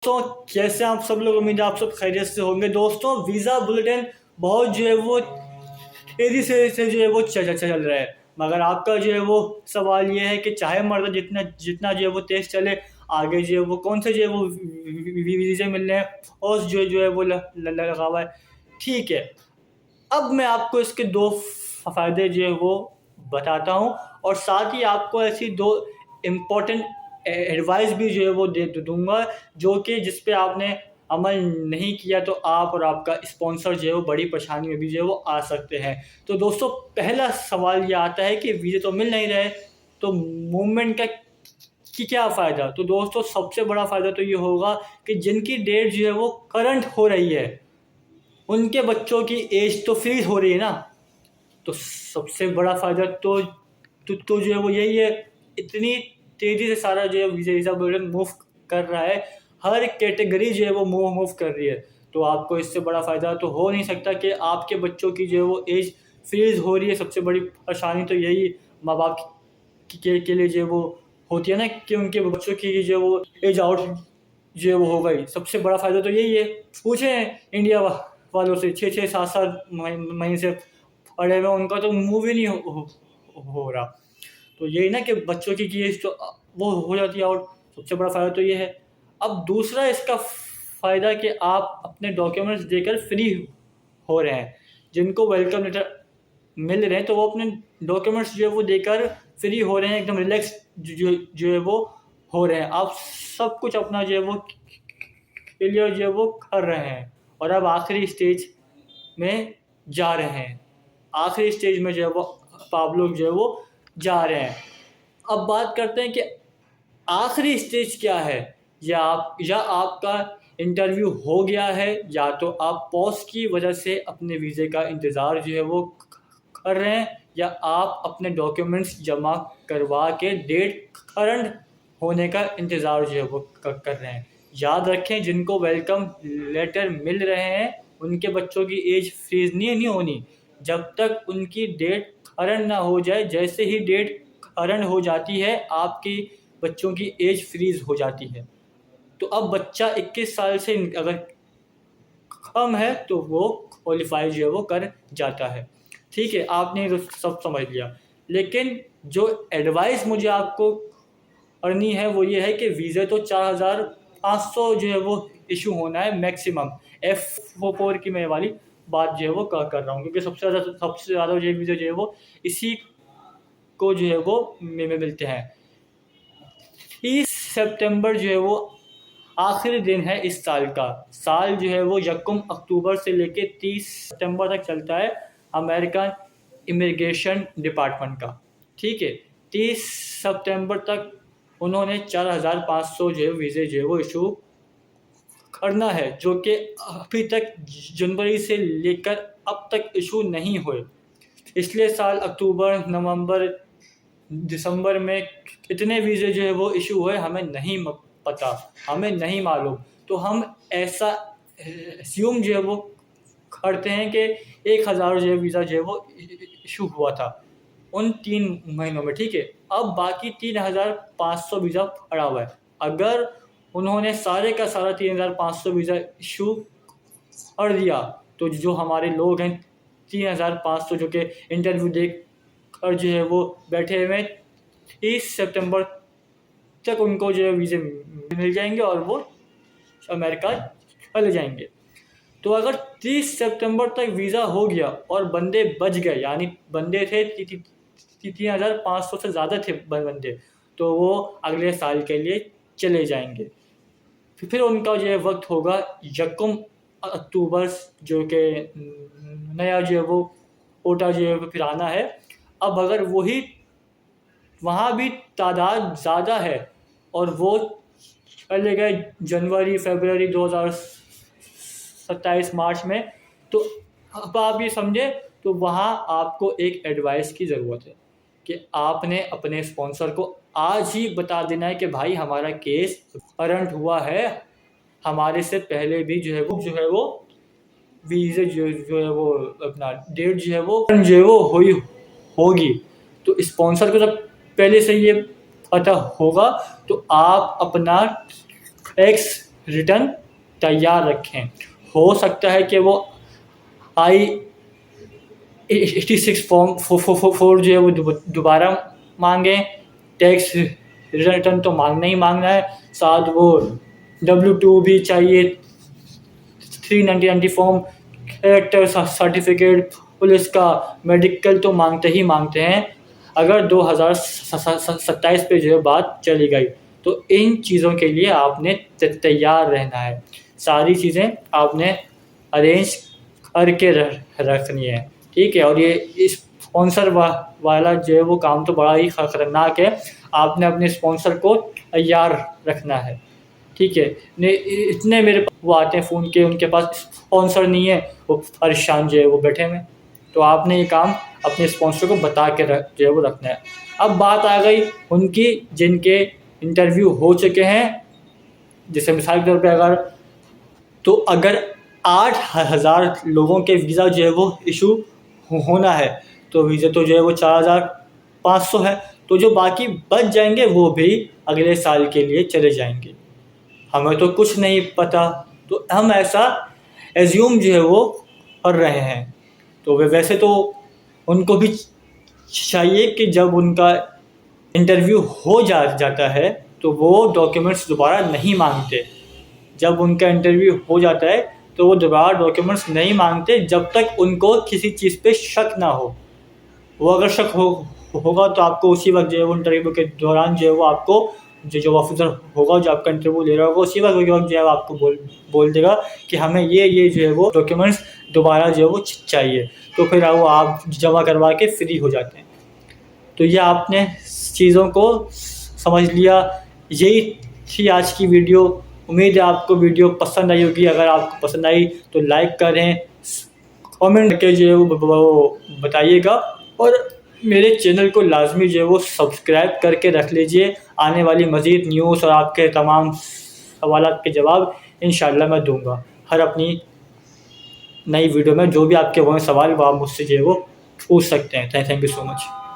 दोस्तों कैसे आप सब लोग, उम्मीद है आप सब खैरियत से होंगे। दोस्तों वीज़ा बुलेटिन बहुत जो है वो तेज़ी से जो है वो चल रहा है, मगर आपका जो है वो सवाल ये है कि चाहे मर्द जितना जितना जो है वो तेज़ चले, आगे जो है वो कौन से जो है वो वीज़े मिल रहे हैं और जो है वो लगा हुआ है। ठीक है, अब मैं आपको इसके दो फ़ायदे जो है वो बताता हूँ और साथ ही आपको ऐसी दो इम्पोर्टेंट एडवाइस भी जो है वो दे दूंगा, जो कि जिस पे आपने अमल नहीं किया तो आप और आपका स्पॉन्सर जो है वो बड़ी परेशानी में भी जो है वो आ सकते हैं। तो दोस्तों पहला सवाल ये आता है कि वीज़े तो मिल नहीं रहे, तो मूवमेंट का क्या फ़ायदा। तो दोस्तों सबसे बड़ा फ़ायदा तो ये होगा कि जिनकी डेट जो है वो करंट हो रही है, उनके बच्चों की एज तो फ्रीज हो रही है ना। तो सबसे बड़ा फ़ायदा तो जो है वो यही है। इतनी तेज़ी से सारा जो है वीज़ा बुलेटिन मूव कर रहा है, हर कैटेगरी जो है वो मूव कर रही है, तो आपको इससे बड़ा फ़ायदा तो हो नहीं सकता कि आपके बच्चों की जो है वो एज फ्रीज हो रही है। सबसे बड़ी परेशानी तो यही माँ बाप के लिए जो है वो होती है ना, कि उनके बच्चों की जो है वो एज आउट जो है वो हो गई। सबसे बड़ा फ़ायदा तो यही है। पूछें इंडिया वालों से, 6-6 7-7 महीने से पड़े हुए, उनका तो मूव ही नहीं हो रहा। तो यही ना कि बच्चों की एज तो वो हो जाती है आउट। सबसे बड़ा फ़ायदा तो ये है। अब दूसरा इसका फ़ायदा कि आप अपने डॉक्यूमेंट्स देकर फ्री हो रहे हैं। जिनको वेलकम लेटर मिल रहे हैं तो वो अपने डॉक्यूमेंट्स जो है वो देकर फ्री हो रहे हैं, एकदम रिलैक्स जो है वो हो रहे हैं। आप सब कुछ अपना जो है वो क्लियर जो है वो कर रहे हैं और अब आखिरी स्टेज में जा रहे हैं। आखिरी स्टेज में जो है वो आप लोग जो है वो जा रहे हैं। अब बात करते हैं कि आखिरी स्टेज क्या है। या आपका इंटरव्यू हो गया है, या तो आप पॉज की वजह से अपने वीज़े का इंतज़ार जो है वो कर रहे हैं, या आप अपने डॉक्यूमेंट्स जमा करवा के डेट करंट होने का इंतज़ार जो है वो कर रहे हैं। याद रखें, जिनको वेलकम लेटर मिल रहे हैं उनके बच्चों की एज फ्रीज नहीं होनी जब तक उनकी डेट करंट ना हो जाए। जैसे ही डेट करंट हो जाती है, आपकी बच्चों की एज फ्रीज हो जाती है। तो अब बच्चा 21 साल से अगर कम है तो वो क्वालिफाई जो है वो कर जाता है। ठीक है, आपने तो सब समझ लिया। लेकिन जो एडवाइस मुझे आपको करनी है वो ये है कि वीज़ा तो 4500 जो है वो इशू होना है मैक्सिमम। F4 की मैं वाली बात जो है वो कर रहा हूँ, क्योंकि सबसे ज़्यादा जो वीज़ा जो है वो इसी को जो है वो में मिलते हैं। 30 सितंबर जो है वो आखिरी दिन है इस साल का। साल जो है वो 1 अक्टूबर से लेके 30 सितंबर तक चलता है अमेरिकन इमिग्रेशन डिपार्टमेंट का। ठीक है, 30 सितंबर तक उन्होंने 4500 जो है वीज़े जो है वो इशू करना है, जो कि अभी तक जनवरी से लेकर अब तक इशू नहीं हुए। पिछले साल अक्टूबर, नवंबर, दिसंबर में कितने वीज़े जो है वो इशू हुए हमें नहीं पता, हमें नहीं मालूम। तो हम ऐसा एज्यूम जो है वो करते हैं कि 1000 जो है वीज़ा जो है वो इशू हुआ था उन 3 महीनों में। ठीक है, अब बाकी 3500 वीज़ा पड़ा हुआ है। अगर उन्होंने सारे का सारा 3500 वीज़ा इशू कर दिया, तो जो हमारे लोग हैं 3500 जो कि इंटरव्यू दे और जो है वो बैठे हुए 30 सितंबर तक उनको जो है वीज़े मिल जाएंगे और वो अमेरिका चले जाएंगे। तो अगर 30 सितंबर तक वीज़ा हो गया और बंदे बच गए, यानी बंदे थे 3500 से ज़्यादा थे बंदे, तो वो अगले साल के लिए चले जाएंगे। फिर उनका जो है वक्त होगा 1 अक्टूबर, जो कि नया जो है वो कोटा जो है फिर आना है। अब अगर वही वहाँ भी तादाद ज़्यादा है और वो चले गए जनवरी फरवरी 2027 मार्च में, तो अब आप ये समझे, तो वहाँ आपको एक एडवाइस की ज़रूरत है कि आपने अपने स्पॉन्सर को आज ही बता देना है कि भाई हमारा केस करंट हुआ है, हमारे से पहले भी जो है वो वीज़े जो है वो अपना डेट जो है वो हुई होगी। तो स्पॉन्सर को जब पहले से ये पता होगा तो आप अपना टैक्स रिटर्न तैयार रखें। हो सकता है कि वो I-86 फॉर्म 4 जो है वो दोबारा मांगे। टैक्स रिटर्न तो मांगना ही मांगना है, साथ वो W2 भी चाहिए, 390 फॉर्म, कैरेक्टर सर्टिफिकेट, पुलिस का मेडिकल तो मांगते ही मांगते हैं। अगर 2027 पे जो है बात चली गई तो इन चीज़ों के लिए आपने तैयार रहना है। सारी चीज़ें आपने अरेंज करके रखनी है, ठीक है। और ये स्पॉन्सर वाला जो है वो काम तो बड़ा ही ख़तरनाक है। आपने अपने स्पॉन्सर को तैयार रखना है, ठीक है। इतने मेरे पास वो आते हैं फ़ोन के, उनके पास स्पॉन्सर नहीं है, वो परेशान जो है वो बैठे हुए। तो आपने ये काम अपने स्पॉन्सर को बता के जो है वो रखना है। अब बात आ गई उनकी जिनके इंटरव्यू हो चुके हैं। जैसे मिसाल के तौर पे अगर 8,000 लोगों के वीज़ा जो है वो इशू होना है तो वीज़ा तो जो है वो 4,500 है। तो जो बाकी बच जाएंगे वो भी अगले साल के लिए चले जाएंगे। हमें तो कुछ नहीं पता, तो हम ऐसा एज्यूम जो है वो कर रहे हैं। तो वैसे तो उनको भी चाहिए कि जब उनका इंटरव्यू हो जाता है तो वो डॉक्यूमेंट्स दोबारा नहीं मांगते। जब उनका इंटरव्यू हो जाता है तो वो दोबारा डॉक्यूमेंट्स नहीं मांगते जब तक उनको किसी चीज़ पे शक ना हो। वो अगर शक होगा तो आपको उसी वक्त जो है वो इंटरव्यू के दौरान जो है वो आपको जो ऑफिसर होगा जो आपका इंटरव्यू ले रहा होगा उसी वक्त जो है आपको बोल देगा कि हमें ये जो है वो डॉक्यूमेंट्स दोबारा जो है वो चाहिए। तो फिर वो आप जमा करवा के फ्री हो जाते हैं। तो ये आपने चीज़ों को समझ लिया। यही थी आज की वीडियो। उम्मीद है आपको वीडियो पसंद आई होगी। अगर आपको पसंद आई तो लाइक करें, कमेंट करके जो है वो बताइएगा, और मेरे चैनल को लाजमी जो है वो सब्सक्राइब करके रख लीजिए। आने वाली मज़ीद न्यूज़ और आपके तमाम सवालात के जवाब इंशाल्लाह मैं दूंगा हर अपनी नई वीडियो में। जो भी आपके वो सवाल वो आप मुझसे जो है वो पूछ सकते हैं। Thank you so much.